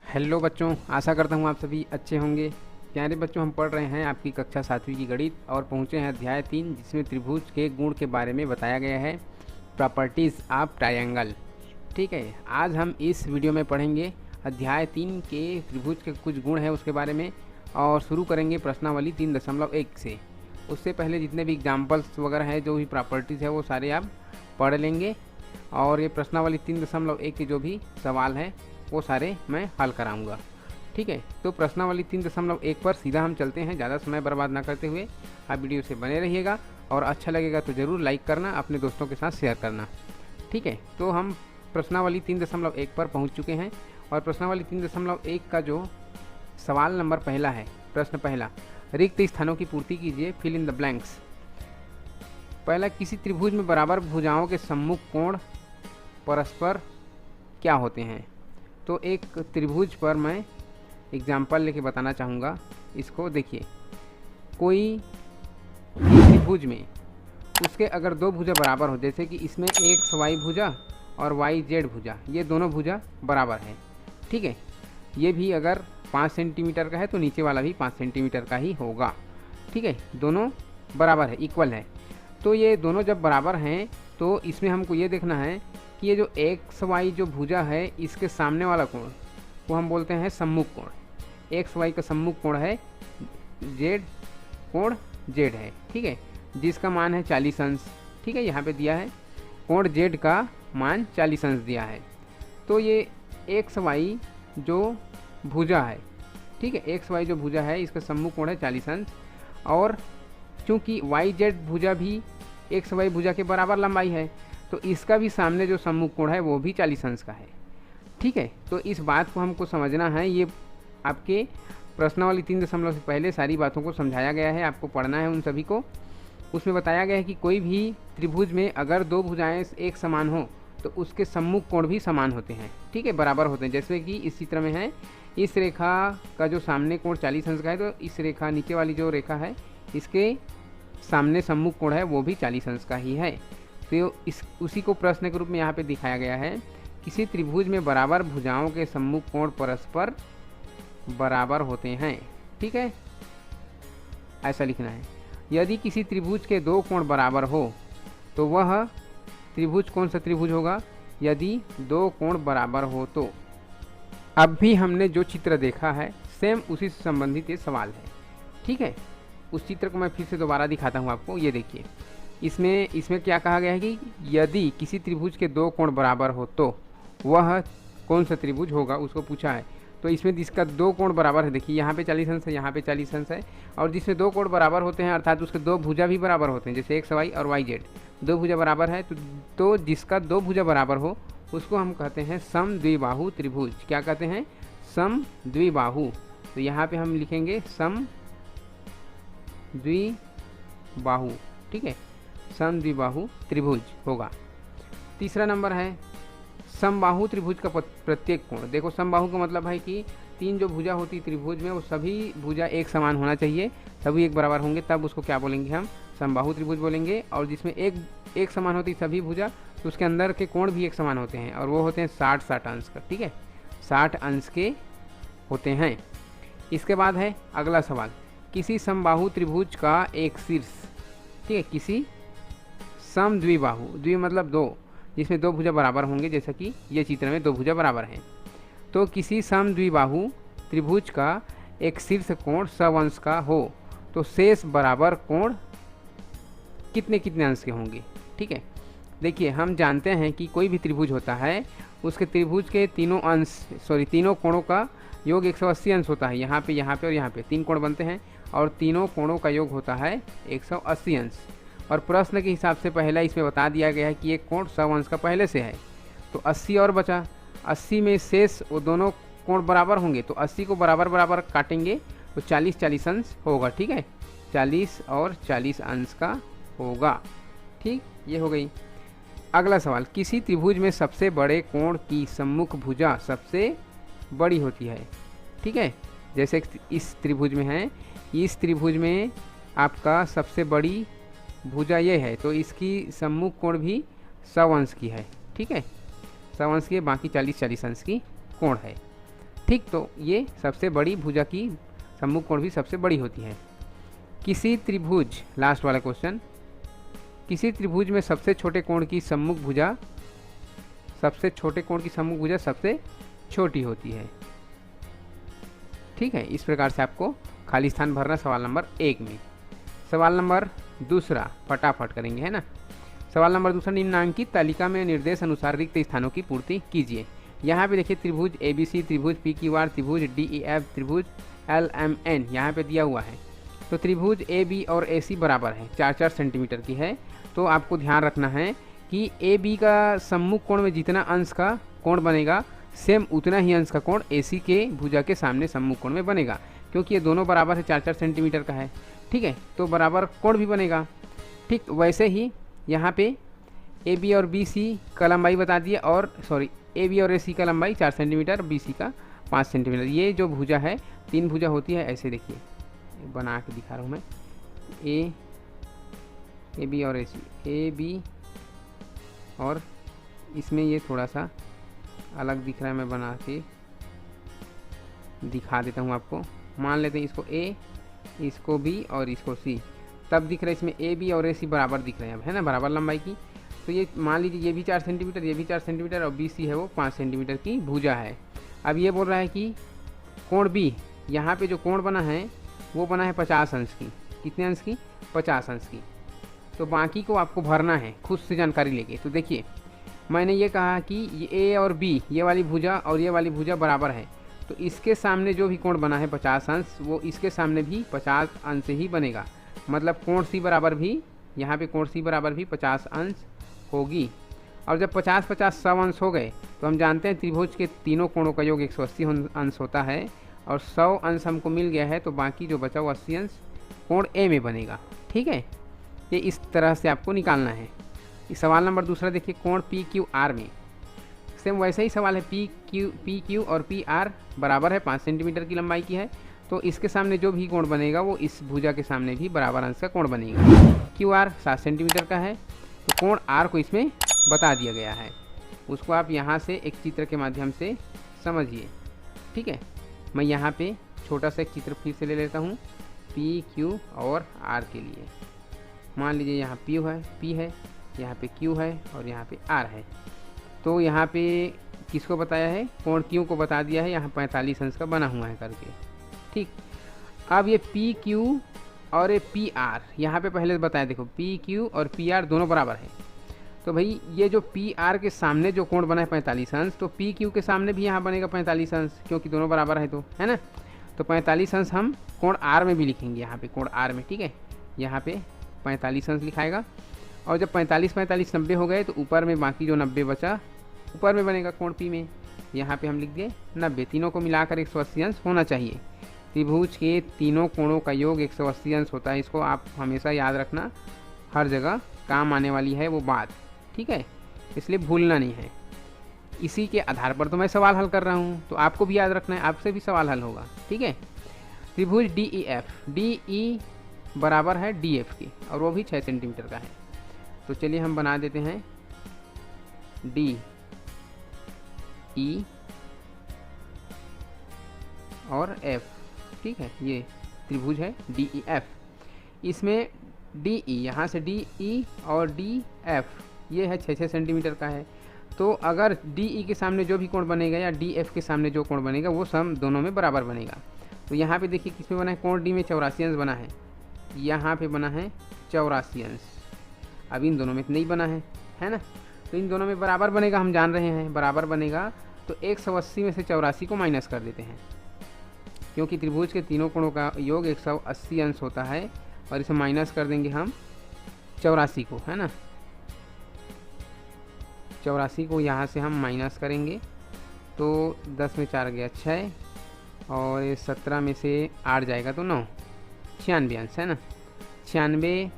Hello बच्चों, आशा करता हूँ आप सभी अच्छे होंगे। प्यारे बच्चों, हम पढ़ रहे हैं आपकी कक्षा 7वीं की गणित और पहुँचे हैं अध्याय 3, जिसमें त्रिभुज के गुण के बारे में बताया गया है, प्रॉपर्टीज़ ऑफ ट्रायंगल। ठीक है, आज हम इस वीडियो में पढ़ेंगे अध्याय 3 के त्रिभुज के कुछ गुण हैं उसके बारे में, और शुरू करेंगे प्रश्नावली 3.1 से। उससे पहले जितने भी एग्जाम्पल्स वगैरह हैं, जो भी प्रॉपर्टीज़ है, वो सारे आप पढ़ लेंगे, और ये प्रश्नावली 3.1 के जो भी सवाल हैं वो सारे मैं हल कराऊंगा। ठीक है, तो प्रश्नावली 3.1 पर सीधा हम चलते हैं, ज़्यादा समय बर्बाद ना करते हुए। आप वीडियो से बने रहिएगा और अच्छा लगेगा तो ज़रूर लाइक करना, अपने दोस्तों के साथ शेयर करना। ठीक है, तो हम प्रश्नावली 3.1 पर पहुंच चुके हैं, और प्रश्नावली 3.1 का जो सवाल नंबर पहला है, प्रश्न पहला, रिक्त स्थानों की पूर्ति कीजिए, फिल इन द ब्लैंक्स। पहला, किसी त्रिभुज में बराबर भुजाओं के सम्मुख कोण परस्पर क्या होते हैं। तो एक त्रिभुज पर मैं एग्जाम्पल लेके बताना चाहूँगा। इसको देखिए, कोई त्रिभुज में उसके अगर दो भुजा बराबर हो, जैसे कि इसमें एक्स वाई भुजा और वाई जेड भुजा, ये दोनों भुजा बराबर है। ठीक है, ये भी अगर 5 सेंटीमीटर का है तो नीचे वाला भी 5 सेंटीमीटर का ही होगा। ठीक है, दोनों बराबर है, इक्वल है। तो ये दोनों जब बराबर हैं तो इसमें हमको ये देखना है कि ये जो एक्स वाई जो भुजा है, इसके सामने वाला कोण वो हम बोलते हैं सम्मुख कोण। एक्स वाई का सम्मुख कोण है जेड, कोण जेड है। ठीक है, जिसका मान है 40 अंश। ठीक है, यहाँ पे दिया है कोण जेड का मान 40 अंश दिया है। तो ये एक्स वाई जो भुजा है, ठीक है, एक्स वाई जो भुजा है, इसका सम्मुख कोण है 40 अंश, और चूँकि वाई जेड भुजा भी एक्स वाई भुजा के बराबर लंबाई है, तो इसका भी सामने जो सम्मुख कोण है वो भी 40 अंश का है। ठीक है, तो इस बात को हमको समझना है। ये आपके प्रश्नावली 3 से पहले सारी बातों को समझाया गया है, आपको पढ़ना है उन सभी को। उसमें बताया गया है कि कोई भी त्रिभुज में अगर दो भुजाएं एक समान हो तो उसके सम्मुख कोण भी समान होते हैं। ठीक है, बराबर होते हैं। जैसे कि इस चित्र में है, इस रेखा का जो सामने कोण 40 अंश का है, तो इस रेखा नीचे वाली जो रेखा है, इसके सामने सम्मुख कोण है वो भी 40 अंश का ही है। तो उसी को प्रश्न के रूप में यहाँ पे दिखाया गया है, किसी त्रिभुज में बराबर भुजाओं के सम्मुख कोण परस्पर बराबर होते हैं। ठीक है, ऐसा लिखना है। यदि किसी त्रिभुज के दो कोण बराबर हो तो वह त्रिभुज कौन सा त्रिभुज होगा, यदि दो कोण बराबर हो तो। अब भी हमने जो चित्र देखा है सेम उसी से संबंधित ये सवाल है। ठीक है, उस चित्र को मैं फिर से दोबारा दिखाता हूँ आपको। ये देखिए, इसमें क्या कहा गया है कि यदि किसी त्रिभुज के दो कोण बराबर हो तो वह कौन सा त्रिभुज होगा, उसको पूछा है। तो इसमें जिसका दो कोण बराबर है, देखिए यहाँ पे 40 अंश है, यहाँ पे 40 अंश है, और जिसमें दो कोण बराबर होते हैं अर्थात उसके दो भुजा भी बराबर होते हैं, जैसे एक्स वाई और वाई जेड दो भुजा बराबर है, तो जिसका दो भुजा बराबर हो उसको हम कहते हैं समद्विबाहु त्रिभुज। क्या कहते हैं? समद्विबाहु। तो यहाँ पे हम लिखेंगे समद्विबाहु। ठीक है, समद्विबाहु त्रिभुज होगा। तीसरा नंबर है समबाहु त्रिभुज का प्रत्येक कोण। देखो, समबाहु का मतलब है कि तीन जो भुजा होती त्रिभुज में, वो सभी भुजा एक समान होना चाहिए, सभी एक बराबर होंगे, तब उसको क्या बोलेंगे हम? समबाहु त्रिभुज बोलेंगे। और जिसमें एक समान होती सभी भुजा, तो उसके अंदर के कोण भी एक समान होते हैं, और वो होते हैं 60 अंश का। ठीक है, 60 अंश के होते हैं। इसके बाद है अगला सवाल, किसी समबाहु त्रिभुज का एक शीर्ष, ठीक है, किसी समद्विबाहु, द्वि मतलब दो, जिसमें दो भुजा बराबर होंगे, जैसा कि ये चित्र में दो भुजा बराबर हैं, तो किसी समद्विबाहु त्रिभुज का एक शीर्ष कोण 100 अंश का हो तो शेष बराबर कोण कितने कितने अंश के होंगे। ठीक है, देखिए, हम जानते हैं कि कोई भी त्रिभुज होता है, उसके त्रिभुज के तीनों कोणों का योग 180 अंश होता है। यहाँ पे और यहाँ पे 3 कोण बनते हैं, और तीनों कोणों का योग होता है 180 अंश। और प्रश्न के हिसाब से पहला इसमें बता दिया गया है कि एक कोण 100 अंश का पहले से है, तो 80 और बचा। 80 में शेष वो दोनों कोण बराबर होंगे, तो 80 को बराबर बराबर काटेंगे तो 40 अंश होगा। ठीक है, 40 और 40 अंश का होगा। ठीक, ये हो गई। अगला सवाल, किसी त्रिभुज में सबसे बड़े कोण की सम्मुख भुजा सबसे बड़ी होती है। ठीक है, जैसे इस त्रिभुज में है, इस त्रिभुज में आपका सबसे बड़ी भुजा ये है, तो इसकी सम्मुख कोण भी 100 अंश की है। ठीक है, 100 अंश की, बाकी 40 अंश की कोण है। ठीक, तो ये सबसे बड़ी भुजा की सम्मुख कोण भी सबसे बड़ी होती है। किसी त्रिभुज, लास्ट वाला क्वेश्चन, किसी त्रिभुज में सबसे छोटे कोण की सम्मुख भुजा, सबसे छोटे कोण की सम्मुख भुजा सबसे छोटी होती है। ठीक है, इस प्रकार से आपको खाली स्थान भरना सवाल नंबर 1 में। सवाल नंबर दूसरा फटाफट करेंगे, है ना। सवाल नंबर दूसरा, निम्नांकित तालिका में निर्देश अनुसार रिक्त स्थानों की पूर्ति कीजिए। यहाँ पे देखिए त्रिभुज ABC, त्रिभुज PQR, त्रिभुज DEF, त्रिभुज LMN यहाँ पे दिया हुआ है। तो त्रिभुज AB और AC बराबर है, 4-4 सेंटीमीटर की है। तो आपको ध्यान रखना है कि AB का सम्मुख कोण में जितना अंश का कोण बनेगा, सेम उतना ही अंश का कोण AC के भुजा के सामने सम्मुख कोण में बनेगा, क्योंकि ये दोनों बराबर है, 4-4 सेंटीमीटर का है। ठीक है, तो बराबर कोण भी बनेगा। ठीक, वैसे ही यहाँ पे AB और BC का लंबाई बता दिए, और सॉरी AB और AC का लंबाई 4 सेंटीमीटर, BC का 5 सेंटीमीटर। ये जो भुजा है, 3 भुजा होती है, ऐसे देखिए बना के दिखा रहा हूँ मैं। AB और AC, AB और इसमें ये थोड़ा सा अलग दिख रहा है, मैं बना के दिखा देता हूँ आपको। मान लेते हैं इसको A, इसको B और इसको C, तब दिख रहा है इसमें AB और AC बराबर दिख रहे हैं अब, है ना, बराबर लंबाई की। तो ये मान लीजिए ये भी 4 सेंटीमीटर, ये भी 4 सेंटीमीटर, और BC है वो 5 सेंटीमीटर की भुजा है। अब ये बोल रहा है कि कोण B, यहाँ पे जो कोण बना है वो बना है 50 अंश की। कितने अंश की? 50 अंश की। तो बाकी को आपको भरना है खुद से जानकारी लेके। तो देखिए मैंने ये कहा कि ये A और B, ये वाली भुजा और ये वाली भुजा बराबर है, तो इसके सामने जो भी कोण बना है 50 अंश, वो इसके सामने भी 50 अंश ही बनेगा। मतलब कोण C बराबर भी, यहाँ पे कोण C बराबर भी 50 अंश होगी। और जब 50-50 100 अंश हो गए, तो हम जानते हैं त्रिभुज के तीनों कोणों का योग 180 अंश होता है, और 100 अंश हमको मिल गया है, तो बाकी जो बचा हुआ 80 अंश कोण A में बनेगा। ठीक है, ये इस तरह से आपको निकालना है। इस सवाल नंबर दूसरा देखिए, कोण PQR में सेम वैसे ही सवाल है। PQ और PR बराबर है, 5 सेंटीमीटर की लंबाई की है, तो इसके सामने जो भी कोण बनेगा वो इस भुजा के सामने भी बराबर अंश का कोण बनेगा। QR 7 सेंटीमीटर का है, तो कोण R को इसमें बता दिया गया है, उसको आप यहाँ से एक चित्र के माध्यम से समझिए। ठीक है, मैं यहाँ पे छोटा सा एक चित्र फिर से ले लेता हूँ PQ और R के लिए। मान लीजिए यहाँ P है, यहाँ पे Q है और यहाँ पे R है। तो यहाँ पे किसको बताया है? कोण Q को बता दिया है, यहाँ 45 अंश का बना हुआ है करके। ठीक, अब ये PQ और ये PR यहाँ पे पहले बताया, देखो PQ और PR दोनों बराबर है। तो भाई ये जो PR के सामने जो कोण बना है 45 अंश, तो PQ के सामने भी यहाँ बनेगा 45 अंश, क्योंकि दोनों बराबर है, तो है ना। तो 45 अंश हम कोण R में भी लिखेंगे, यहाँ पे कोण R में। ठीक है, यहाँ पे 45 अंश लिखाएगा, और जब 45-45 90 हो गए, तो ऊपर में बाकी जो 90 बचा ऊपर में बनेगा कोण P में। यहाँ पे हम लिख दिए 90, तीनों को मिलाकर 180 अंश होना चाहिए। त्रिभुज के तीनों कोणों का योग 180 अंश होता है। इसको आप हमेशा याद रखना, हर जगह काम आने वाली है वो बात। ठीक है, इसलिए भूलना नहीं है। इसी के आधार पर तो मैं सवाल हल कर रहा हूँ, तो आपको भी याद रखना है, आपसे भी सवाल हल होगा। ठीक है, त्रिभुज DEF, DE बराबर है DF की, और वो भी 6 सेंटीमीटर का है। तो चलिए हम बना देते हैं DE और F। ठीक है, ये त्रिभुज है DEF। इसमें DE, यहाँ से DE और DF ये है 6-6 सेंटीमीटर का है। तो अगर DE के सामने जो भी कोण बनेगा या DF के सामने जो कोण बनेगा वो सम दोनों में बराबर बनेगा। तो यहाँ पे देखिए किस में बना है, कोण D में 84 अंश बना है, यहाँ पे बना है 84 अंश। अब इन दोनों में नहीं बना है ना, तो इन दोनों में बराबर बनेगा, हम जान रहे हैं बराबर बनेगा। तो 180 में से 84 को माइनस कर देते हैं, क्योंकि त्रिभुज के तीनों कोणों का योग 180 अंश होता है, और इसे माइनस कर देंगे हम 84 को, है ना। 84 को यहाँ से हम माइनस करेंगे, तो 10 में 4 गया 6, और 17 में से 8 जाएगा तो 9, 96 अंश, है ना। 96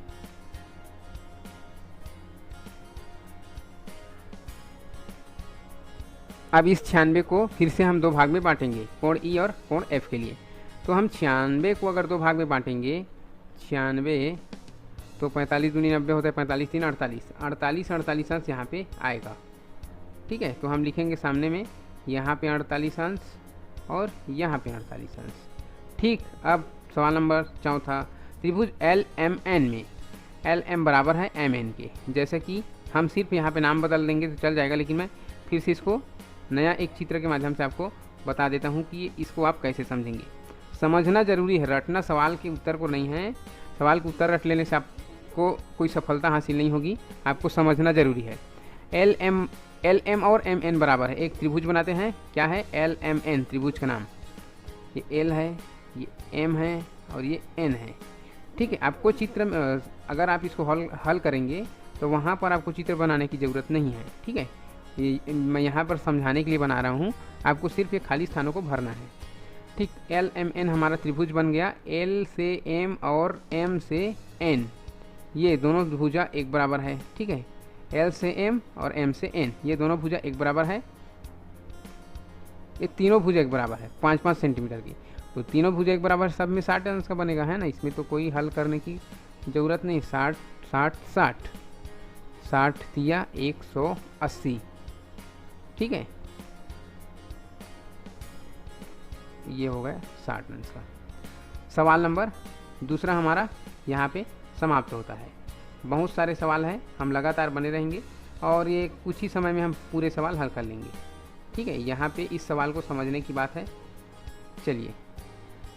अब इस 96 को फिर से हम 2 भाग में बांटेंगे, कोण E और कोण F के लिए। तो हम 96 को अगर 2 भाग में बांटेंगे, 96 तो 45 दूनी 90 होता है, 45 3 48 48 अंश यहाँ पे आएगा। ठीक है, तो हम लिखेंगे सामने में, यहाँ पे 48 अंश और यहाँ पे 48 अंश। ठीक, अब सवाल नंबर चौथा, त्रिभुज एल एम एन में एल एम बराबर है एम एन के। जैसे कि हम सिर्फ यहाँ पे नाम बदल देंगे तो चल जाएगा, लेकिन मैं फिर से इसको नया एक चित्र के माध्यम से आपको बता देता हूँ कि इसको आप कैसे समझेंगे। समझना जरूरी है, रटना सवाल के उत्तर को नहीं है। सवाल के उत्तर रट लेने से आपको कोई सफलता हासिल नहीं होगी, आपको समझना जरूरी है। एल एम और एम एन बराबर है, एक त्रिभुज बनाते हैं। क्या है? एल एम एन त्रिभुज का नाम। ये एल है, ये एम है और ये एन है। ठीक है, आपको चित्र में अगर आप इसको हल करेंगे तो वहाँ पर आपको चित्र बनाने की ज़रूरत नहीं है। ठीक है, ये मैं यहाँ पर समझाने के लिए बना रहा हूँ, आपको सिर्फ ये खाली स्थानों को भरना है। ठीक, एल एम एन हमारा त्रिभुज बन गया। एल से एम और एम से एन, ये दोनों भुजा एक बराबर है। ठीक है, एल से एम और एम से एन, ये दोनों भुजा एक बराबर है। ये तीनों भुजा एक बराबर है 5-5 सेंटीमीटर की, तो तीनों भुजा एक बराबर, सब में 60 अंश का बनेगा, है ना। इसमें तो कोई हल करने की ज़रूरत नहीं। 60 60 60 60 दिया 180। ठीक है, ये हो गया 60 अंश का। सवाल नंबर दूसरा हमारा यहाँ पे समाप्त होता है। बहुत सारे सवाल हैं, हम लगातार बने रहेंगे और ये कुछ ही समय में हम पूरे सवाल हल कर लेंगे। ठीक है, यहाँ पे इस सवाल को समझने की बात है। चलिए,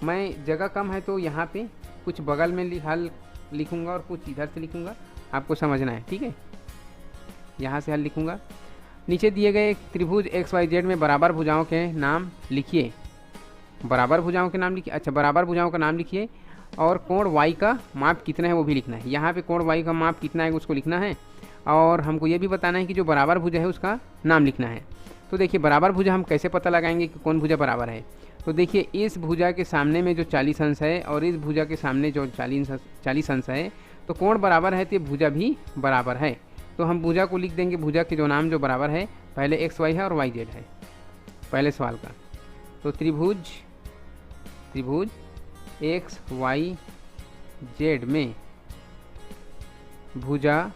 मैं जगह कम है तो यहाँ पे कुछ बगल में हल लिखूँगा और कुछ इधर से लिखूँगा, आपको समझना है। ठीक है, यहाँ से हल लिखूँगा। नीचे दिए गए त्रिभुज एक्स वाई जेड में बराबर भुजाओं के नाम लिखिए। बराबर भुजाओं के नाम लिखिए। अच्छा, बराबर भुजाओं का नाम लिखिए और कोण वाई का माप कितना है वो भी लिखना है। यहाँ पे कोण वाई का माप कितना है उसको लिखना है और हमको ये भी बताना है कि जो बराबर भुजा है उसका नाम लिखना है। तो देखिए, बराबर भुजा हम कैसे पता लगाएंगे कि कौन भुजा बराबर है। तो देखिए, इस भुजा के सामने में जो 40 अंश है और इस भुजा के सामने जो 40 अंश है, तो कोण बराबर है तो ये भुजा भी बराबर है। तो हम भुजा को लिख देंगे, भुजा के जो नाम जो बराबर है, पहले एक्स वाई है और वाई जेड है पहले सवाल का। तो त्रिभुज एक्स वाई जेड में भुजा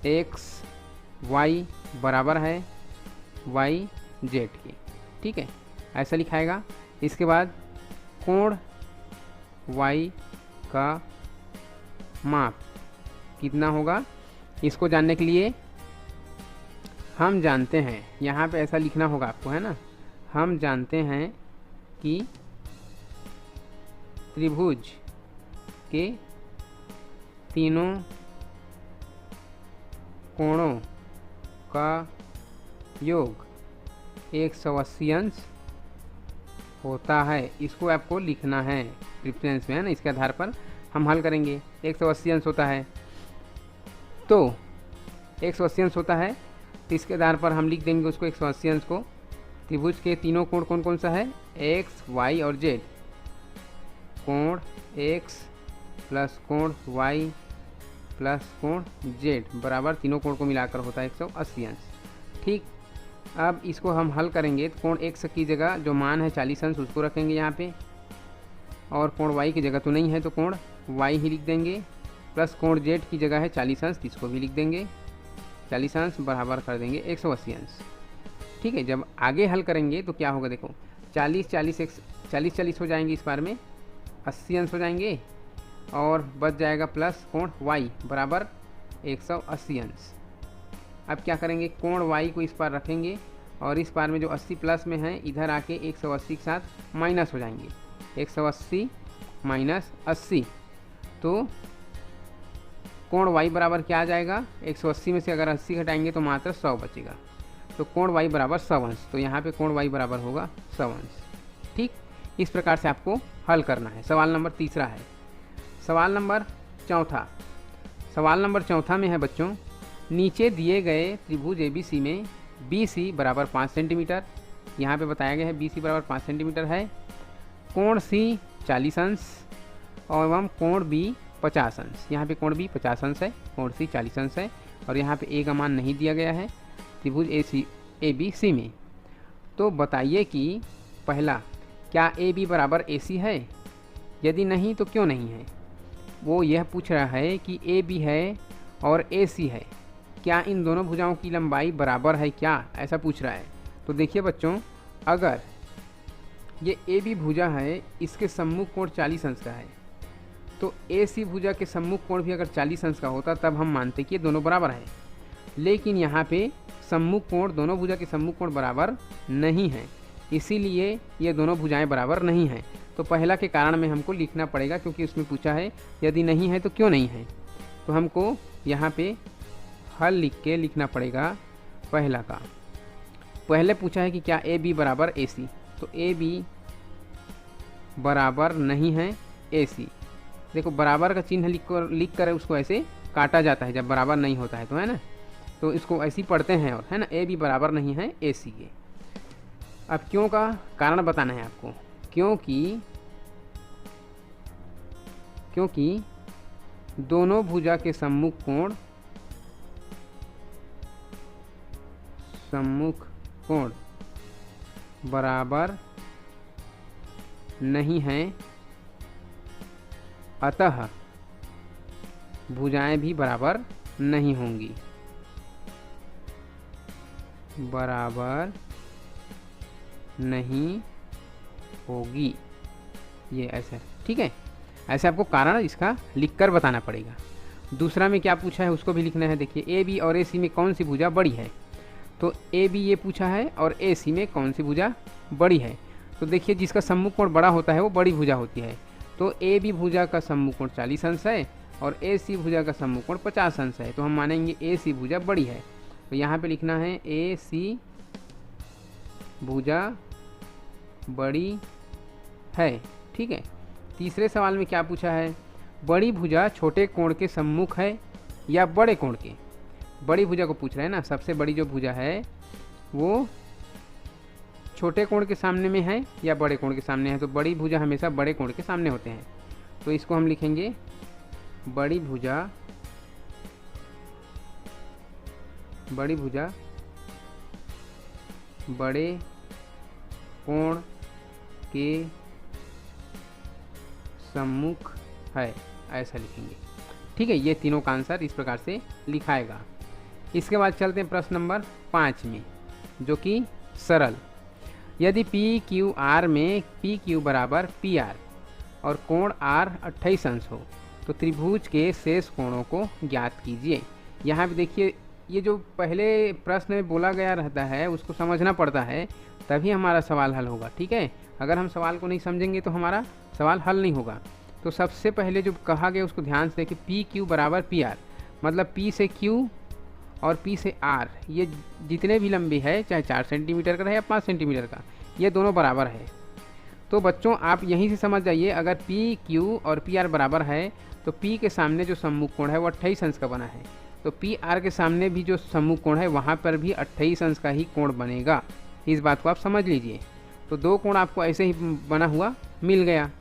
एक्स वाई बराबर है वाई जेड के। ठीक है, ऐसा लिखाएगा। इसके बाद कोण वाई का माप कितना होगा, इसको जानने के लिए हम जानते हैं, यहाँ पे ऐसा लिखना होगा आपको, है ना। हम जानते हैं कि त्रिभुज के तीनों कोणों का योग 180 अंश होता है। इसको आपको लिखना है प्रेफरेंस में, है ना। इसके आधार पर हम हल करेंगे। 180 अंश होता है, तो 180 अंश होता है, तो इसके आधार पर हम लिख देंगे उसको 180 अंश को। त्रिभुज के तीनों कोण कौन कौन सा है? एक्स वाई और जेड। कोण एक्स प्लस कोण वाई प्लस कोण जेड बराबर तीनों कोण को मिलाकर होता है 180 अंश। ठीक, अब इसको हम हल करेंगे तो कोण एक्स की जगह जो मान है 40 अंश उसको रखेंगे यहाँ पे, और कोण वाई की जगह तो नहीं है तो कोण वाई ही लिख देंगे, प्लस कोण जेड की जगह है 40 अंश, इसको भी लिख देंगे 40 अंश बराबर कर देंगे 180 अंश। ठीक है, जब आगे हल करेंगे तो क्या होगा, देखो 40 हो जाएंगे, इस बार में 80 अंश हो जाएंगे और बच जाएगा प्लस कोण वाई बराबर 180 अंश। अब क्या करेंगे, कोण वाई को इस पार रखेंगे और इस पार में जो 80 प्लस में है इधर आके 180 के साथ माइनस हो जाएंगे, 180 माइनस 80, तो कोण वाई बराबर क्या आ जाएगा, 180 में से अगर 80 घटाएंगे तो मात्र 100 बचेगा, तो कोण वाई बराबर 100 अंश। तो यहाँ पे कोण वाई बराबर होगा 100 अंश। ठीक, इस प्रकार से आपको हल करना है। सवाल नंबर तीसरा है। सवाल नंबर चौथा में है बच्चों, नीचे दिए गए त्रिभुज ABC में BC बराबर 5 सेंटीमीटर, यहाँ पे बताया गया है BC बराबर 5 सेंटीमीटर है, कोण C 40 अंश और एवं कोण B 50 अंश। यहाँ पे कोण B 50 अंश है, कोण C 40 अंश है और यहाँ पे A का मान नहीं दिया गया है त्रिभुज ABC में। तो बताइए कि पहला, क्या AB बराबर AC है? यदि नहीं तो क्यों नहीं है? वो यह पूछ रहा है कि AB है और AC है, क्या इन दोनों भुजाओं की लंबाई बराबर है क्या, ऐसा पूछ रहा है। तो देखिए बच्चों, अगर ये ए बी भुजा है, इसके सम्मुख कोण 40 अंश का है, तो ए सी भुजा के सम्मुख कोण भी अगर 40 अंश का होता तब हम मानते कि ये दोनों बराबर है। लेकिन यहाँ पे सम्मुख कोण, दोनों भुजा के सम्मुख कोण बराबर नहीं है, इसीलिए ये दोनों भुजाएं बराबर नहीं हैं। तो पहला के कारण में हमको लिखना पड़ेगा, क्योंकि उसमें पूछा है यदि नहीं है तो क्यों नहीं है। तो हमको यहाँ पे हल लिख के लिखना पड़ेगा पहला का। पहले पूछा है कि क्या ए बी बराबर ए सी, तो ए बी बराबर नहीं है ए सी। देखो बराबर का चिन्ह लिख कर उसको ऐसे काटा जाता है जब बराबर नहीं होता है, तो है ना, तो इसको ऐसे ही पढ़ते हैं, और है ना, ए बी बराबर नहीं है ए सी के। अब क्यों का कारण बताना है आपको, क्योंकि दोनों भुजा के सम्मुख कोण बराबर नहीं हैं, अतः भुजाएं भी बराबर नहीं होंगी, बराबर नहीं होगी। ये ऐसा, ठीक है, ऐसे आपको कारण इसका लिखकर बताना पड़ेगा। दूसरा में क्या पूछा है उसको भी लिखना है। देखिए ए बी और ए सी में कौन सी भुजा बड़ी है, तो ए बी ये पूछा है और ए सी में कौन सी भुजा बड़ी है। तो देखिए जिसका सम्मुख कोण बड़ा होता है वो बड़ी भुजा होती है। तो ए बी भुजा का सम्मुख कोण 40 अंश है और ए सी भुजा का सम्मुख कोण 50 अंश है, तो हम मानेंगे ए सी भुजा बड़ी है। तो यहाँ पे लिखना है ए सी भुजा बड़ी है, ठीक है। तीसरे सवाल में क्या पूछा है, बड़ी भुजा छोटे कोण के सम्मुख है या बड़े कोण के। बड़ी भुजा को पूछ रहे हैं ना, सबसे बड़ी जो भुजा है वो छोटे कोण के सामने में है या बड़े कोण के सामने है। तो बड़ी भुजा हमेशा बड़े कोण के सामने होते हैं, तो इसको हम लिखेंगे बड़ी भुजा बड़े कोण के सम्मुख है, ऐसा लिखेंगे, ठीक है। ये तीनों का आंसर इस प्रकार से लिखाएगा। इसके बाद चलते हैं प्रश्न नंबर 5 में, जो कि सरल। यदि पी क्यू आर में पी क्यू बराबर पी आर और कोण आर 28 अंश हो तो त्रिभुज के शेष कोणों को ज्ञात कीजिए। यहाँ पे देखिए, ये जो पहले प्रश्न में बोला गया रहता है उसको समझना पड़ता है, तभी हमारा सवाल हल होगा, ठीक है। अगर हम सवाल को नहीं समझेंगे तो हमारा सवाल हल नहीं होगा। तो सबसे पहले जो कहा गया उसको ध्यान से देखिए, पी क्यू बराबर पी आर, मतलब पी से क्यू और पी से आर, ये जितने भी लंबी है, चाहे 4 सेंटीमीटर का रहे या 5 सेंटीमीटर का, ये दोनों बराबर है। तो बच्चों आप यहीं से समझ जाइए, अगर पी क्यू और पी आर बराबर है तो पी के सामने जो सम्मुख कोण है वो 28 अंश का बना है, तो पी आर के सामने भी जो सम्मुख कोण है वहाँ पर भी 28 अंश का ही कोण बनेगा। इस बात को आप समझ लीजिए। तो दो कोण आपको ऐसे ही बना हुआ मिल गया।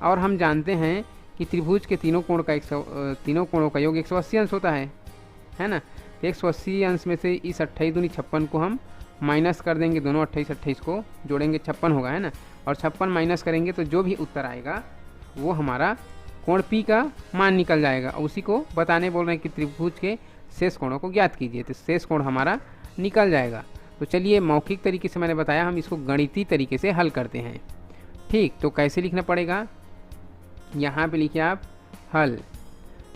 और हम जानते हैं कि त्रिभुज के तीनों कोणों का योग 180 अंश होता है ना। 180 अंश में से इस 28 दूनी 56 को हम माइनस कर देंगे, दोनों 28 को जोड़ेंगे 56 होगा, है ना। और 56 माइनस करेंगे तो जो भी उत्तर आएगा वो हमारा कोण P का मान निकल जाएगा। उसी को बताने बोल रहे हैं कि त्रिभुज के शेष कोणों को ज्ञात कीजिए, तो शेष कोण हमारा निकल जाएगा। तो चलिए, मौखिक तरीके से मैंने बताया, हम इसको गणितीय तरीके से हल करते हैं, ठीक। तो कैसे लिखना पड़ेगा, यहाँ पे लिखिए आप हल।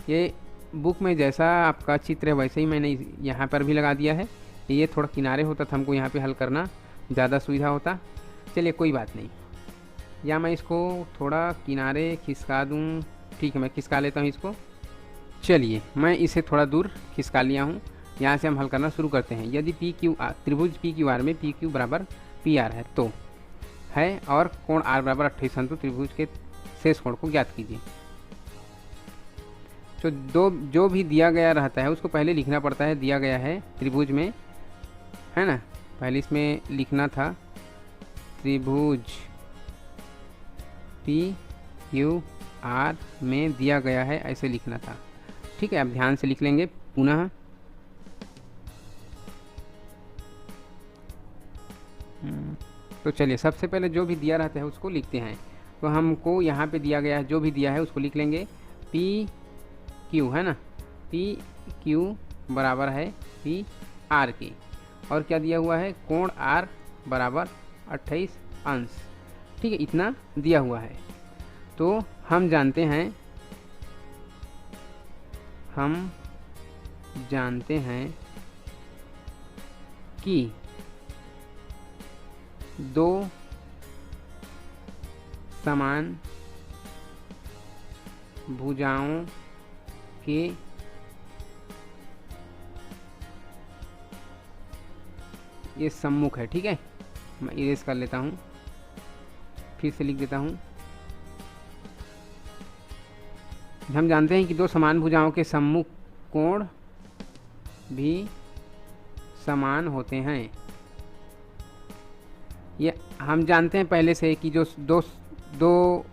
ये बुक में जैसा आपका चित्र है वैसे ही मैंने यहाँ पर भी लगा दिया है। ये थोड़ा किनारे होता तो हमको यहाँ पे हल करना ज़्यादा सुविधा होता। चलिए कोई बात नहीं, या मैं इसको थोड़ा किनारे खिसका दूँ, ठीक है, मैं खिसका लेता हूँ इसको। चलिए मैं इसे थोड़ा दूर खिसका लिया हूँ। यहाँ से हम हल करना शुरू करते हैं। यदि पी क्यू आर, त्रिभुज पी क्यू आर में पी क्यू बराबर पी आर है तो है, और कोण आर बराबर 28 अंश, तो त्रिभुज के शेष कोण को ज्ञात कीजिए। तो जो भी दिया गया रहता है उसको पहले लिखना पड़ता है। दिया गया है त्रिभुज में, है ना, पहले इसमें लिखना था त्रिभुज पी क्यू आर में दिया गया है, ऐसे लिखना था, ठीक है। आप ध्यान से लिख लेंगे पुनः। तो चलिए, सबसे पहले जो भी दिया रहता है उसको लिखते हैं। तो हमको यहाँ पे दिया गया है, जो भी दिया है उसको लिख लेंगे पी क्यू, है ना, पी क्यू बराबर है पी आर की, और क्या दिया हुआ है, कोण आर बराबर 28 अंश। ठीक है, इतना दिया हुआ है। तो हम जानते हैं कि दो समान भुजाओं के ये सम्मुख है। ठीक है, मैं इरेज कर लेता हूँ, फिर से लिख देता हूँ। हम जानते हैं कि दो समान भुजाओं के सम्मुख कोण भी समान होते हैं। ये हम जानते हैं पहले से कि जो दो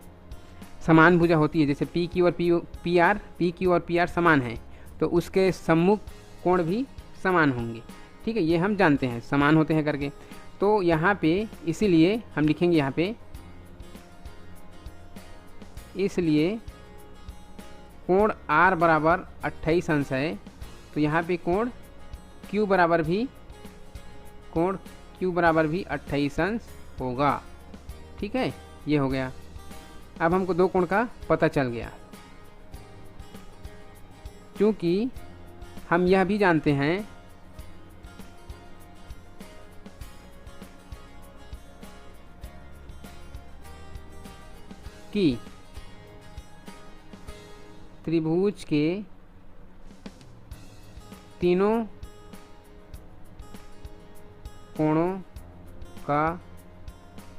समान भुजा होती है, जैसे पी क्यू और पी क्यू और पी आर समान है, तो उसके सम्मुख कोण भी समान होंगे। ठीक है, ये हम जानते हैं समान होते हैं करके। तो यहाँ पे इसीलिए हम लिखेंगे यहाँ पे, इसलिए कोण R बराबर 28 अंश है, तो यहाँ पे कोण Q बराबर भी 28 अंश होगा। ठीक है, ये हो गया। अब हमको दो कोण का पता चल गया। क्योंकि हम यह भी जानते हैं कि त्रिभुज के तीनों कोणों का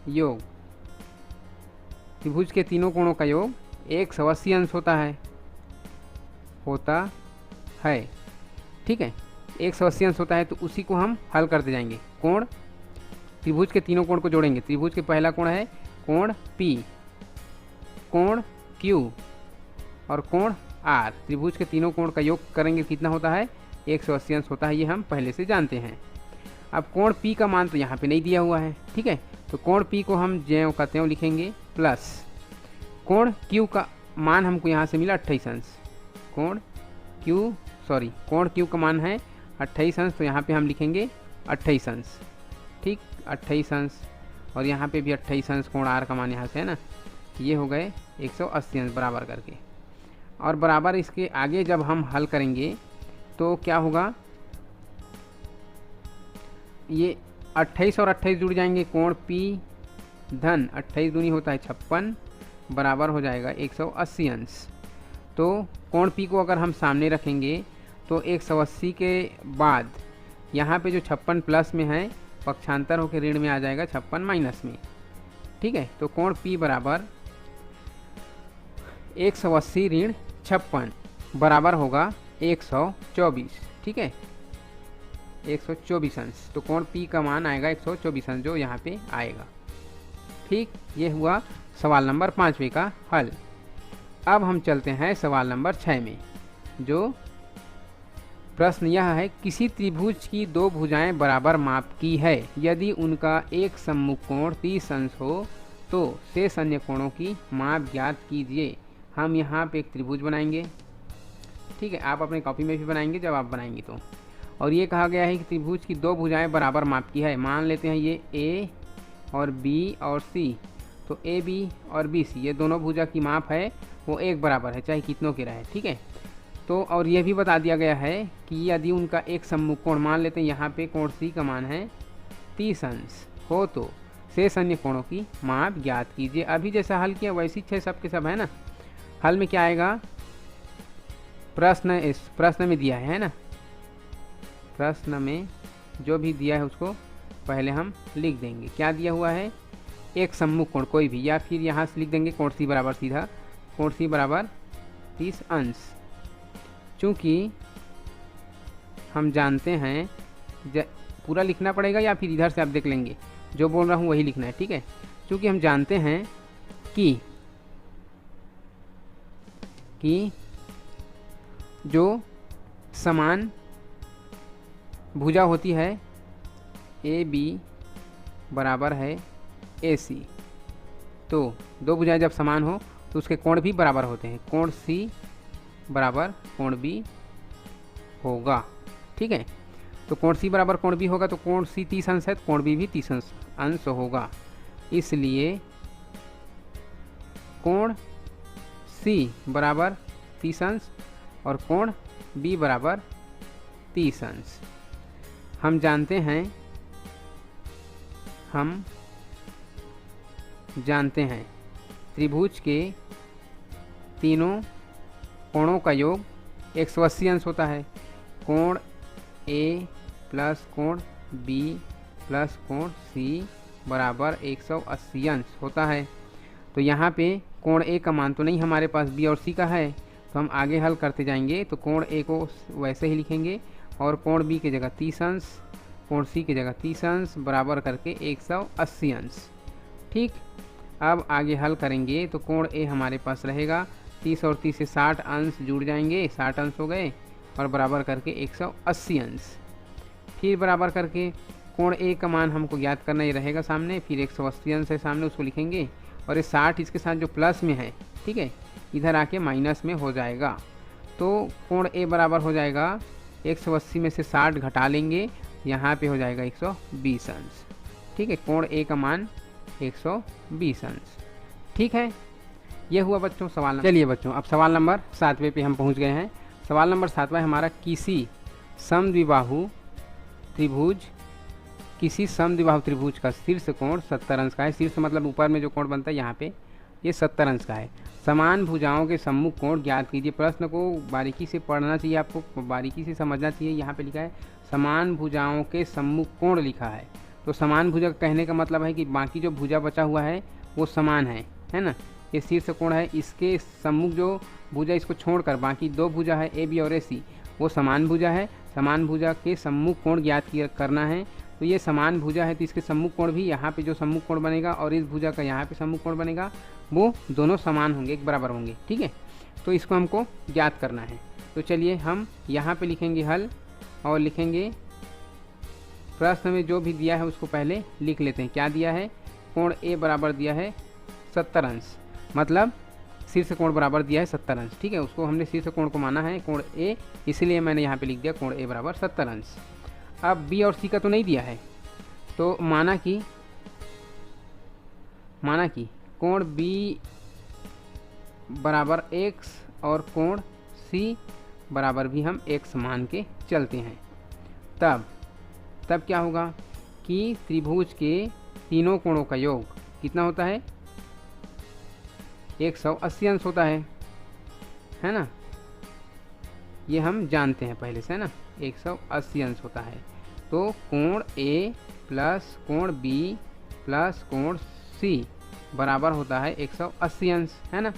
योग, त्रिभुज के तीनों कोणों का योग 180 अंश होता है। ठीक है, 180 अंश होता है, तो उसी को हम हल करते जाएंगे। कोण, त्रिभुज के तीनों कोण को जोड़ेंगे। त्रिभुज के पहला कोण है कोण P, कोण Q और कोण R। त्रिभुज के तीनों कोण का योग करेंगे, कितना होता है? 180 अंश होता है। ये हम पहले से जानते हैं। अब कोण P का मान तो यहाँ पे नहीं दिया हुआ है। ठीक है, तो कोण P को हम ज्यों का त्यों लिखेंगे, प्लस कोण Q का मान हमको यहाँ से मिला 28 अंश। कोण Q का मान है 28 अंश, तो यहाँ पे हम लिखेंगे 28 अंश। ठीक, 28 अंश, और यहाँ पे भी 28 अंश कोण R का मान यहाँ से है ना, ये हो गए 180 अंश बराबर करके। और बराबर इसके आगे जब हम हल करेंगे तो क्या होगा, ये 28 और 28 जुड़ जाएंगे। कोण P धन 28 दूनी होता है 56 बराबर हो जाएगा 180 अंश। तो कोण P को अगर हम सामने रखेंगे तो 180 के बाद यहाँ पे जो 56 प्लस में है, पक्षांतर होकर ऋण में आ जाएगा 56 माइनस में। ठीक है, तो कोण P बराबर 180 ऋण 56 बराबर होगा 124। ठीक है, 124 अंश। तो कोण P का मान आएगा 124 अंश, जो यहाँ पे आएगा। ठीक, ये हुआ सवाल नंबर 5वें का हल। अब हम चलते हैं सवाल नंबर 6 में। जो प्रश्न यह है, किसी त्रिभुज की दो भुजाएं बराबर माप की है, यदि उनका एक सम्मुख कोण 30 अंश हो तो शेष अन्य कोणों की माप ज्ञात कीजिए। हम यहाँ पे एक त्रिभुज बनाएंगे। ठीक है, आप अपने कॉपी में भी बनाएंगे जब आप बनाएंगे तो। और ये कहा गया है कि त्रिभुज की दो भुजाएं बराबर माप की है। मान लेते हैं ये A और B और C, तो AB और BC ये दोनों भुजा की माप है वो एक बराबर है, चाहे कितनों के रहे। ठीक है, तो और ये भी बता दिया गया है कि यदि उनका एक सम्मुख कोण, मान लेते हैं यहाँ पे कोण C का मान है 30 अंश हो तो शेष अन्य कोणों की माप ज्ञात कीजिए। अभी जैसा हल किया वैसी 6 सब के सब है ना। हल में क्या आएगा, प्रश्न, इस प्रश्न में दिया है ना, प्रश्न में जो भी दिया है उसको पहले हम लिख देंगे। क्या दिया हुआ है, एक सम्मुख कोण कोई भी, या फिर यहाँ से लिख देंगे कोण C बराबर, सीधा कोण C बराबर 30 अंश। चूँकि हम जानते हैं, पूरा लिखना पड़ेगा या फिर इधर से आप देख लेंगे, जो बोल रहा हूँ वही लिखना है। ठीक है, क्योंकि हम जानते हैं कि जो समान भुजा होती है AB बराबर है AC, तो दो भुजाएं जब समान हो तो उसके कोण भी बराबर होते हैं। कोण C बराबर कोण B होगा। ठीक है, तो कोण सी बराबर कोण बी होगा, तो कोण सी 30 अंश है तो कोण बी भी 30 अंश होगा। इसलिए कोण सी बराबर 30 अंश और कोण बी बराबर 30 अंश। हम जानते हैं त्रिभुज के तीनों कोणों का योग 180 अंश होता है। कोण ए प्लस कोण बी प्लस कोण सी बराबर 180 अंश होता है। तो यहाँ पे कोण ए का मान तो नहीं हमारे पास, बी और सी का है, तो हम आगे हल करते जाएंगे। तो कोण ए को वैसे ही लिखेंगे और कोण बी की जगह 30 अंश, कोण सी की जगह 30 अंश बराबर करके 180 अंश। ठीक, अब आगे हल करेंगे तो कोण ए हमारे पास रहेगा 30 और 30 से 60 अंश जुड़ जाएंगे, 60 अंश हो गए और बराबर करके 180 अंश। फिर बराबर करके कोण ए का मान हमको ज्ञात करना ही रहेगा सामने, फिर 180 अंश है सामने उसको लिखेंगे और ये 60 इसके साथ जो प्लस में है, ठीक है, इधर आके माइनस में हो जाएगा। तो कोण ए बराबर हो जाएगा 180 में से 60 घटा लेंगे, यहाँ पे हो जाएगा 120 अंश। ठीक है, कोण ए का मान 120 अंश। ठीक है, ये हुआ बच्चों सवाल नंबर। चलिए बच्चों, अब सवाल नंबर 7वें पे हम पहुंच गए हैं। सवाल नंबर 7वां हमारा, किसी समद्विबाहु त्रिभुज का शीर्ष कोण 70 अंश का है। शीर्ष मतलब ऊपर में जो कोण बनता है यहाँ पे, ये 70 अंश का है। समान भुजाओं के सम्मुख कोण ज्ञात कीजिए। प्रश्न को बारीकी से पढ़ना चाहिए, आपको बारीकी से समझना चाहिए। यहाँ पे लिखा है समान भुजाओं के सम्मुख कोण लिखा है, तो समान भुजा कहने का मतलब है कि बाकी जो भुजा बचा हुआ है वो समान है ना। ये शीर्ष कोण है, इसके सम्मुख जो भुजा इसको छोड़कर बाकी दो भुजा है ए बी और ए सी, वो समान भुजा है। समान भुजा के सम्मुख कोण ज्ञात करना है। तो ये समान भुजा है तो इसके सम्मुख कोण भी, यहाँ पे जो सम्मुख कोण बनेगा और इस भुजा का यहाँ पे सम्मुख कोण बनेगा, वो दोनों समान होंगे, एक बराबर होंगे। ठीक है, तो इसको हमको ज्ञात करना है। तो चलिए हम यहाँ पे लिखेंगे हल और लिखेंगे प्रश्न में जो भी दिया है उसको पहले लिख लेते हैं। क्या दिया है? कोण ए बराबर दिया है 70 अंश, मतलब शीर्ष कोण बराबर दिया है 70 अंश। ठीक है, उसको हमने शीर्ष कोण को माना है कोण ए, इसलिए मैंने यहाँ पे लिख दिया कोण ए बराबर 70 अंश। अब बी और सी का तो नहीं दिया है, तो माना कि कोण बी बराबर x और कोण सी बराबर भी हम x मान के चलते हैं। तब क्या होगा कि त्रिभुज के तीनों कोणों का योग कितना होता है? 180 अंश होता है ना। ये हम जानते हैं पहले से, है ना, 180 अंश होता है। तो कोण ए प्लस कोण बी प्लस कोण सी बराबर होता है 180 अंश, है ना।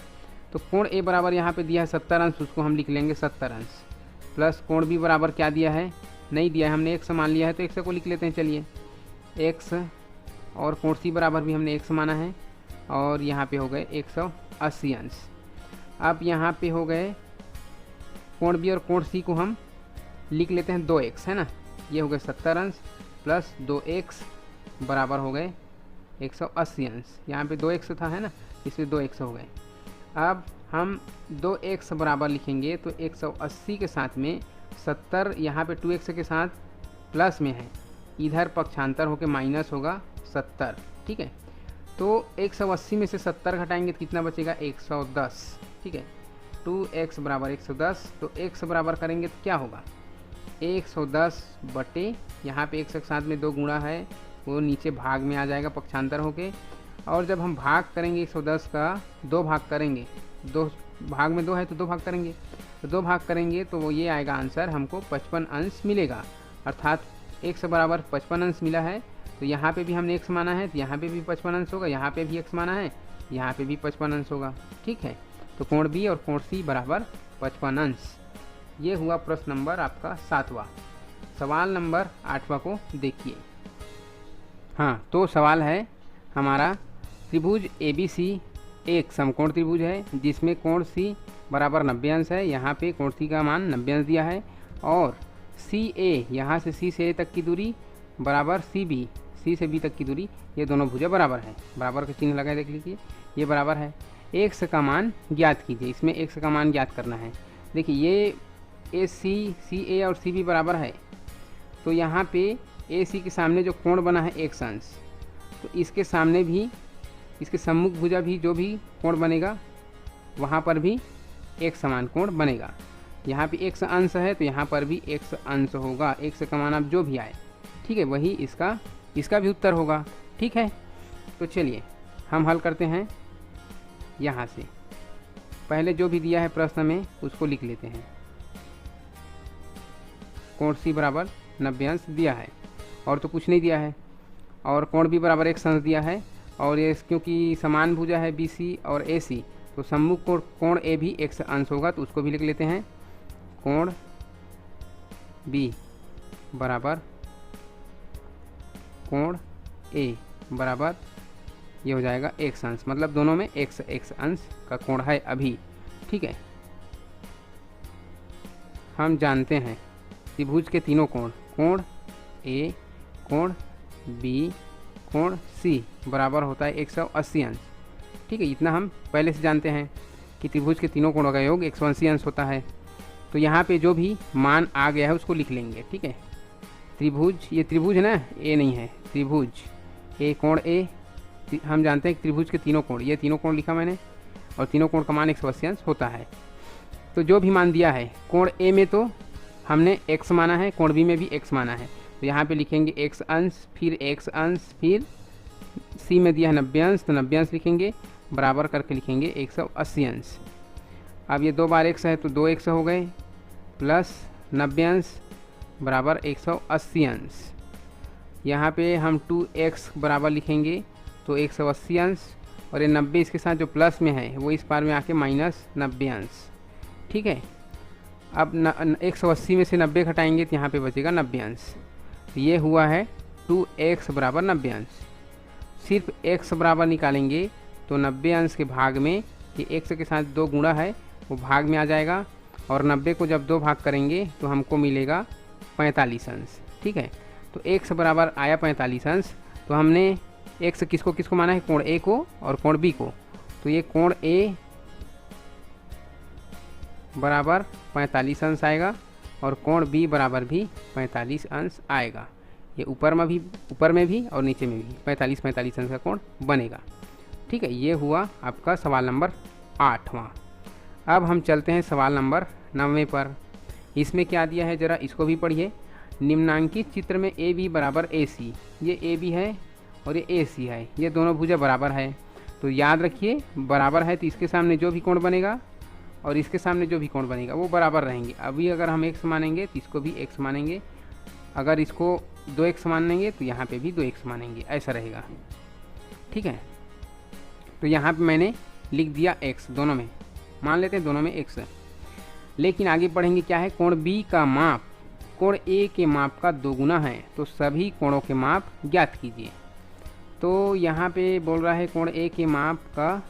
तो कोण ए बराबर यहाँ पे दिया है 70 अंश, उसको हम लिख लेंगे 70 अंश, प्लस कोण बी बराबर क्या दिया है? नहीं दिया है, हमने 1 मान लिया है तो 1 को लिख लेते हैं। चलिए 1, और कोण सी बराबर भी हमने 1 माना है और यहाँ पे हो गए 180 अंश। अब यहाँ पे हो गए कोण बी और कोण सी को हम लिख लेते हैं 2x, है ना। ये हो गए 70 अंश प्लस 2x बराबर हो गए 180 अंश। यहाँ पे 2x था, है ना, इसमें 2x हो गए। अब हम 2x बराबर लिखेंगे तो 180 के साथ में 70, यहाँ पे 2x के साथ प्लस में है, इधर पक्षांतर होके माइनस होगा 70। ठीक है, तो 180 में से 70 घटाएंगे तो कितना बचेगा? 110। ठीक है, 2x बराबर 110, तो x बराबर करेंगे तो क्या होगा? 110 बटे, यहाँ पे x के साथ में 2 गुणा है, वो नीचे भाग में आ जाएगा पक्षांतर होके। और जब हम भाग करेंगे 110 का 2 भाग करेंगे, 2 भाग में 2 है तो 2 भाग करेंगे, तो 2 भाग करेंगे तो वो ये आएगा आंसर, हमको 55 अंश मिलेगा। अर्थात x बराबर 55 अंश मिला है। तो यहाँ पे भी हमने x माना है तो यहाँ पे भी 55 अंश होगा, यहाँ पे भी x माना है, यहाँ पे भी 55 अंश होगा। ठीक है, तो कोण बी और कोण सी बराबर 55 अंश। ये हुआ प्रश्न नंबर आपका 7वां। सवाल नंबर 8वां को देखिए। हाँ, तो सवाल है हमारा, त्रिभुज ABC एक समकोण त्रिभुज है जिसमें कोण C बराबर 90 अंश है। यहाँ पे कोण C का मान 90 अंश दिया है और CA, यहाँ से C से A तक की दूरी बराबर CB, C से B तक की दूरी, ये दोनों भुजा बराबर है। बराबर का चिन्ह लगाए देख लीजिए, ये बराबर है। x का मान ज्ञात कीजिए, इसमें x का मान ज्ञात करना है। देखिए ये AC, CA और CB बराबर है, तो यहाँ पे ए सी के सामने जो कोण बना है एक्स अंश, तो इसके सामने भी, इसके सम्मुख भुजा भी जो भी कोण बनेगा वहाँ पर भी एक समान कोण बनेगा। यहाँ पे एक्स अंश है तो यहाँ पर भी एक्स अंश होगा, एक्स का मान अब जो भी आए, ठीक है, वही इसका भी उत्तर होगा। ठीक है, तो चलिए हम हल करते हैं। यहाँ से पहले जो भी दिया है प्रश्न में उसको लिख लेते हैं। कोण सी बराबर 90 अंश दिया है और तो कुछ नहीं दिया है, और कोण बी बराबर एक्स अंश दिया है, और ये क्योंकि समान भुजा है बी सी और ए सी तो सम्मुख कोण ए भी एक्स अंश होगा, तो उसको भी लिख लेते हैं। कोण बी बराबर कोण ए बराबर ये हो जाएगा एक्स अंश, मतलब दोनों में एक्स अंश का कोण है अभी। ठीक है, हम जानते हैं त्रिभुज के तीनों कोण, कोण ए, कोण बी, कोण सी बराबर होता है 180 अंश। ठीक है, इतना हम पहले से जानते हैं कि त्रिभुज के तीनों कोणों का योग 180 अंश होता है। तो यहाँ पे जो भी मान आ गया है उसको लिख लेंगे। ठीक है, त्रिभुज, ये त्रिभुज है ना, ए नहीं है, त्रिभुज ए, कोण ए, हम जानते हैं कि त्रिभुज के तीनों कोण, ये तीनों कोण लिखा मैंने, और तीनों कोण का मान 180 अंश होता है। तो जो भी मान दिया है कोण ए में तो हमने x माना है, कोण बी में भी x माना है, तो यहाँ पे लिखेंगे x अंश, फिर x अंश, फिर c में दिया है 90 अंश तो 90 अंश लिखेंगे, बराबर करके लिखेंगे 180 अंश। अब ये 2 बार x है तो 2x हो गए, प्लस 90 अंश बराबर 180 अंश। यहाँ पे हम 2x बराबर लिखेंगे तो 180 अंश, और ये 90 इसके साथ जो प्लस में है वो इस पार में आके माइनस 90 अंश। ठीक है, अब 180 में से 90 घटाएंगे तो यहाँ पे बचेगा 90 अंश। तो ये हुआ है 2x बराबर 90 अंश। सिर्फ x बराबर निकालेंगे तो 90 अंश के भाग में ये x के साथ 2 गुणा है वो भाग में आ जाएगा, और 90 को जब 2 भाग करेंगे तो हमको मिलेगा 45 अंश। ठीक है, तो x बराबर आया 45 अंश। तो हमने x किसको किसको माना है, कोण a को और कोण b को, तो ये कोण a बराबर 45 अंश आएगा और कोण b बराबर भी 45 अंश आएगा। ये ऊपर में भी और नीचे में भी 45 अंश का कोण बनेगा। ठीक है, ये हुआ आपका सवाल नंबर 8वां। अब हम चलते हैं सवाल नंबर 9वें पर। इसमें क्या दिया है ज़रा इसको भी पढ़िए। निम्नांकित चित्र में ए बी बराबर ए सी, ये ए बी है और ये ए सी है, ये दोनों भुजा बराबर है। तो याद रखिए बराबर है तो इसके सामने जो भी कोण बनेगा और इसके सामने जो भी कोण बनेगा वो बराबर रहेंगे। अभी अगर हम x मानेंगे तो इसको भी x मानेंगे, अगर इसको 2x मानेंगे तो यहाँ पे भी 2x मानेंगे, ऐसा रहेगा। ठीक है, तो यहाँ पे मैंने लिख दिया x, दोनों में मान लेते हैं, दोनों में x है। लेकिन आगे पढ़ेंगे क्या है, कोण b का माप कोण a के माप का 2 गुना है, तो सभी कोणों के माप ज्ञात कीजिए। तो यहाँ पे बोल रहा है कोण a के माप का,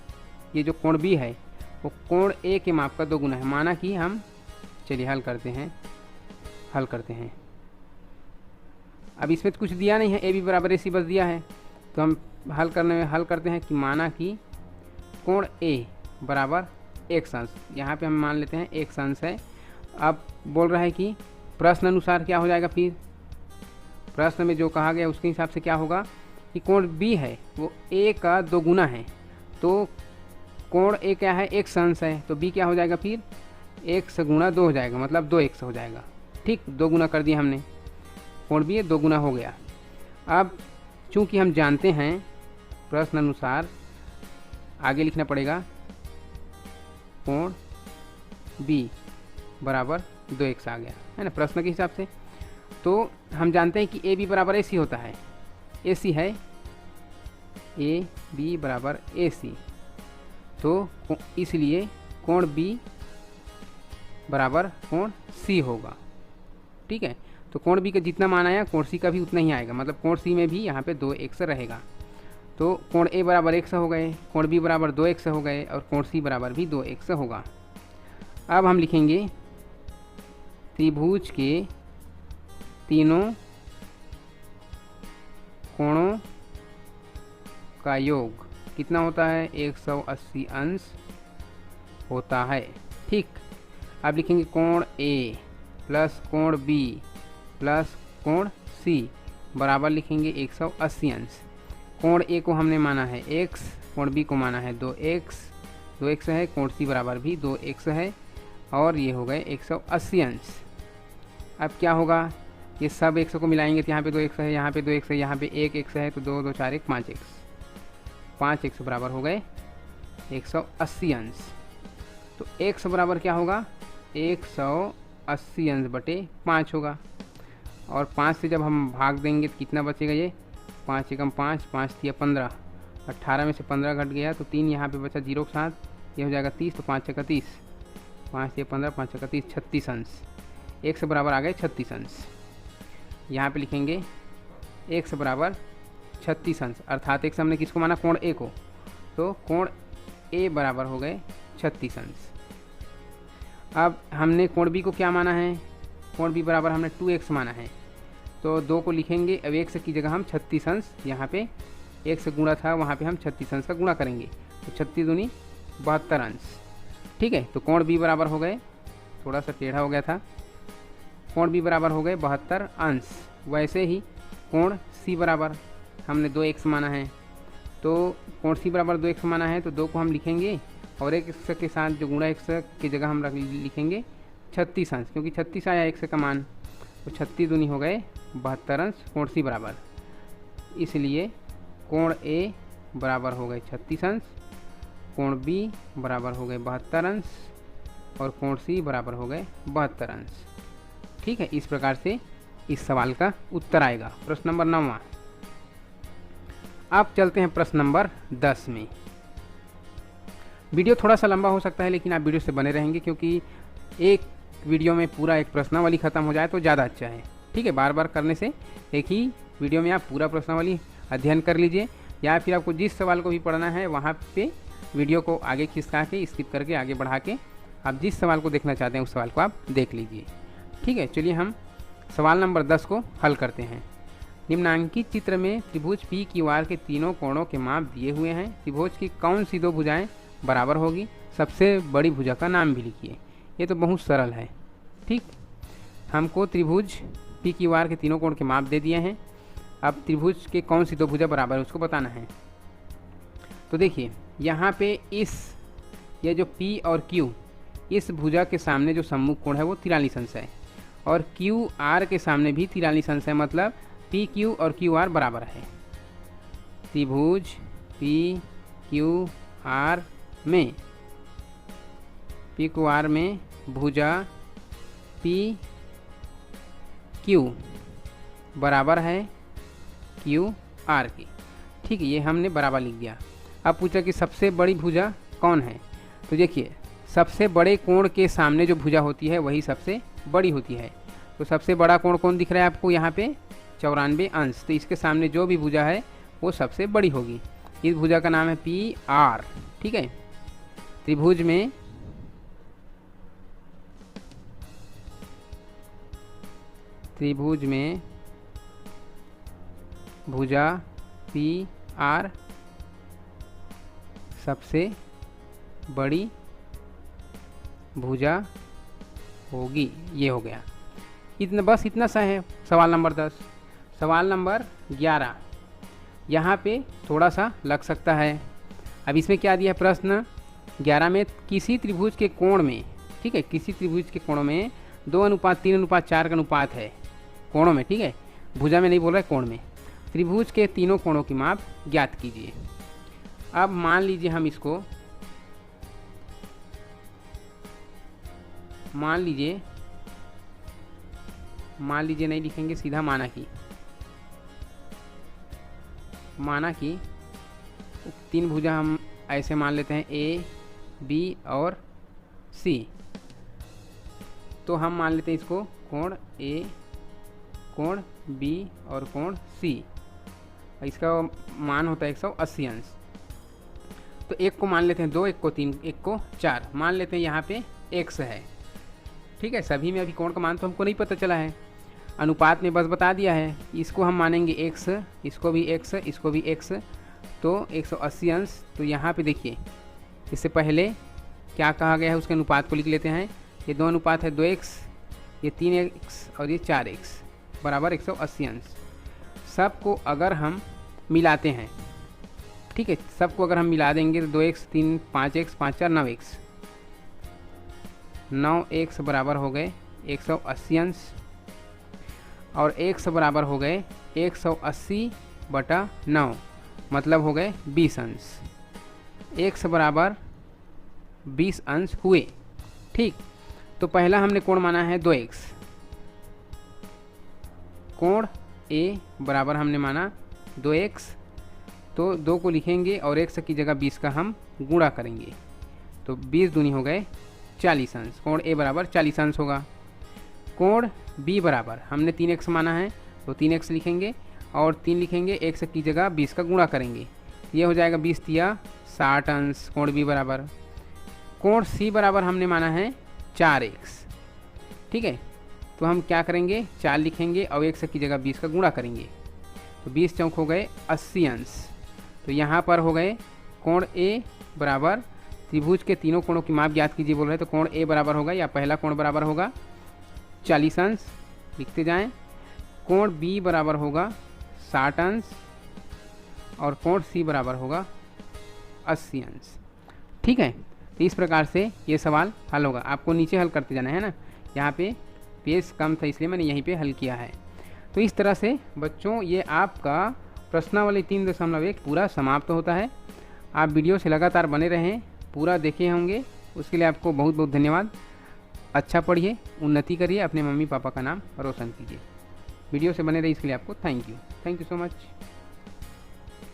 ये जो कोण b है वो कोण a के माप का 2 गुना है। माना कि हम, चलिए हल करते हैं। अब इसमें तो कुछ दिया नहीं है, ए बी बराबर ए सी बस दिया है, तो हम हल करते हैं कि माना कि कोण a बराबर x अंश, यहाँ पे हम मान लेते हैं x अंश है। अब बोल रहा है कि प्रश्न अनुसार क्या हो जाएगा, फिर प्रश्न में जो कहा गया उसके हिसाब से क्या होगा कि कोण b है वो a का 2 गुना है, तो कोण a क्या है, x अंश है, तो b क्या हो जाएगा, फिर x गुणा 2 हो जाएगा, मतलब 2x हो जाएगा। ठीक, 2 गुना कर दिया हमने, कोण b 2 गुना हो गया। अब चूंकि हम जानते हैं प्रश्न अनुसार आगे लिखना पड़ेगा, कोण b बराबर 2x आ गया है ना प्रश्न के हिसाब से। तो हम जानते हैं कि ए बी बराबर ए सी होता है, ए सी है, ए बी बराबर ए सी, तो इसलिए कोण b बराबर कोण c होगा। ठीक है, तो कोण b का जितना मान आया कोण c का भी उतना ही आएगा, मतलब कोण c में भी यहाँ पे 2x रहेगा। तो कोण a बराबर x हो गए, कोण b बराबर 2x हो गए, और कोण c बराबर भी 2x होगा। अब हम लिखेंगे त्रिभुज के तीनों कोणों का योग कितना होता है, 180 अंश होता है। ठीक, अब लिखेंगे कोण A प्लस कोण B प्लस कोण सी बराबर लिखेंगे 180 अंश। कोण ए को हमने माना है x, कोण बी को माना है 2x है, कोण सी बराबर भी 2x है और ये हो गए 180 अंश। अब क्या होगा, ये सब x को मिलाएंगे तो यहाँ पे 2x है, यहाँ पे 2x है, यहाँ पे 1x है, तो 2 2 4 1 5x बराबर हो गए 180 अंश। तो x बराबर क्या होगा, 180 अंश बटे 5 होगा। और 5 से जब हम भाग देंगे तो कितना बचेगा, ये 5 एकम 5, 5 तिया 15, 18 में से 15 घट गया तो 3 यहाँ पे बचा 0 के साथ, ये हो जाएगा 30, तो 5 छक्का 30, 5 तिया 15, 5 छक्का 30, 36 अंश। x बराबर आ गए 36 अंश। यहाँ पे लिखेंगे x बराबर 36 अंश, अर्थात x हमने किसको माना, कोण a को, तो कोण a बराबर हो गए 36 अंश। अब हमने कोण b को क्या माना है, कोण b बराबर हमने 2x माना है, तो 2 को लिखेंगे। अब x की जगह हम 36 अंश, यहाँ पे x गुणा था वहाँ पे हम 36 अंश का गुणा करेंगे, तो 36 दूनी 72 अंश। ठीक है, तो कोण b बराबर हो गए, थोड़ा सा टेढ़ा हो गया था, कोण b बराबर हो गए 72 अंश। वैसे ही कोण c बराबर हमने 2x माना है, तो कोण c बराबर 2x माना है, तो 2 को हम लिखेंगे और x के साथ जो गुणा x की जगह हम लिखेंगे 36 अंश, क्योंकि 36 आया x का मान, तो 36 दूनी हो गए 72 अंश कोण c बराबर। इसलिए कोण a बराबर हो गए 36 अंश, कोण b बराबर हो गए 72 अंश और कोण c बराबर हो गए 72 अंश। ठीक है, इस प्रकार से इस सवाल का उत्तर आएगा। प्रश्न नंबर 9। अब चलते हैं प्रश्न नंबर 10 में। वीडियो थोड़ा सा लंबा हो सकता है, लेकिन आप वीडियो से बने रहेंगे, क्योंकि एक वीडियो में पूरा एक प्रश्नावली खत्म हो जाए तो ज़्यादा अच्छा है। ठीक है, बार बार करने से एक ही वीडियो में आप पूरा प्रश्नावली अध्ययन कर लीजिए, या फिर आपको जिस सवाल को भी पढ़ना है वहाँ पे वीडियो को आगे खिसका के स्किप करके आगे बढ़ा के आप जिस सवाल को देखना चाहते हैं उस सवाल को आप देख लीजिए। ठीक है, चलिए हम सवाल नंबर 10 को हल करते हैं। निम्नांकित चित्र में त्रिभुज पी क्यू आर के तीनों कोणों के माप दिए हुए हैं। त्रिभुज की कौन सी 2 भुजाएं बराबर होगी, सबसे बड़ी भुजा का नाम भी लिखिए। ये तो बहुत सरल है। ठीक, हमको त्रिभुज पी क्यू आर के तीनों कोण के माप दे दिए हैं। अब त्रिभुज के कौन सी 2 भुजा बराबर है उसको बताना है। तो देखिए यहाँ पे ये जो P और Q, इस भुजा के सामने जो सम्मुख कोण है वो 43 अंश है, और QR के सामने भी 43 अंश है, मतलब PQ और QR बराबर है। त्रिभुज PQR में भुजा PQ बराबर है QR की। ठीक है, ये हमने बराबर लिख दिया। अब पूछा कि सबसे बड़ी भुजा कौन है, तो देखिए सबसे बड़े कोण के सामने जो भुजा होती है वही सबसे बड़ी होती है। तो सबसे बड़ा कोण कौन दिख रहा है आपको यहाँ पे, 94 अंश, तो इसके सामने जो भी भुजा है वो सबसे बड़ी होगी। इस भुजा का नाम है PR। ठीक है, त्रिभुज में भुजा PR सबसे बड़ी भुजा होगी। ये हो गया, बस इतना सा है सवाल नंबर 10। सवाल नंबर 11 यहाँ पे थोड़ा सा लग सकता है। अब इसमें क्या दिया है प्रश्न 11 में, किसी त्रिभुज के कोण में, ठीक है, किसी त्रिभुज के कोणों में 2:3:4 का अनुपात है कोणों में। ठीक है, भुजा में नहीं बोल रहा है, कोण में। त्रिभुज के तीनों कोणों की माप ज्ञात कीजिए। अब मान लीजिए हम इसको मान लीजिए नहीं लिखेंगे, सीधा माना कि 3 भुजा हम ऐसे मान लेते हैं A, B और C। तो हम मान लेते हैं इसको कोण A, कोण B और कोण C। इसका मान होता है 180 अंश। तो एक को मान लेते हैं 2, एक को 3, एक को 4, मान लेते हैं यहाँ पे x है। ठीक है, सभी में अभी कोण का मान तो हमको नहीं पता चला है, अनुपात में बस बता दिया है। इसको हम मानेंगे x, इसको भी x, इसको भी x, तो 180 अंश। तो यहाँ पे देखिए इससे पहले क्या कहा गया है उसके अनुपात को लिख लेते हैं। ये 2 अनुपात है 2x, ये 3x और ये 4x। बराबर 180 अंश। सबको अगर हम मिलाते हैं, ठीक है, सबको अगर हम मिला देंगे तो 2x 3 5x 5 4 9x, 9x बराबर हो गए 180 अंश और x बराबर हो गए 180/9, मतलब हो गए 20 अंश। x बराबर 20 अंश हुए। ठीक, तो पहला हमने कोण माना है 2x, कोण A बराबर हमने माना 2x, तो 2 को लिखेंगे और x की जगह 20 का हम गुणा करेंगे, तो 20 दूनी हो गए 40 अंश। कोण A बराबर 40 अंश होगा। कोण B बराबर हमने 3x माना है, तो 3x लिखेंगे और 3 लिखेंगे, x की जगह 20 का गुणा करेंगे, ये हो जाएगा 20 तिया 60 अंश। कोण B बराबर। कोण C बराबर हमने माना है 4x, ठीक है, तो हम क्या करेंगे, 4 लिखेंगे और x की जगह 20 का गुणा करेंगे, तो 20 चौक हो गए 80 अंश। तो यहाँ पर हो गए कोण A बराबर, त्रिभुज के तीनों कोणों की माप ज्ञात कीजिए बोल रहे हैं, तो कोण A बराबर होगा, या पहला कोण बराबर होगा 40 अंश, लिखते जाएं। कोण B बराबर होगा 60 अंश और कोण C बराबर होगा 80 अंश। ठीक है, तो इस प्रकार से ये सवाल हल होगा। आपको नीचे हल करते जाना है ना, यहाँ पे पेज कम था इसलिए मैंने यहीं पे हल किया है। तो इस तरह से बच्चों ये आपका प्रश्नावली 3.1 पूरा समाप्त होता है। आप वीडियो से लगातार बने रहें, पूरा देखे होंगे, उसके लिए आपको बहुत बहुत धन्यवाद। अच्छा पढ़िए, उन्नति करिए, अपने मम्मी पापा का नाम रोशन कीजिए। वीडियो से बने रहिए, इसके लिए आपको थैंक यू सो मच।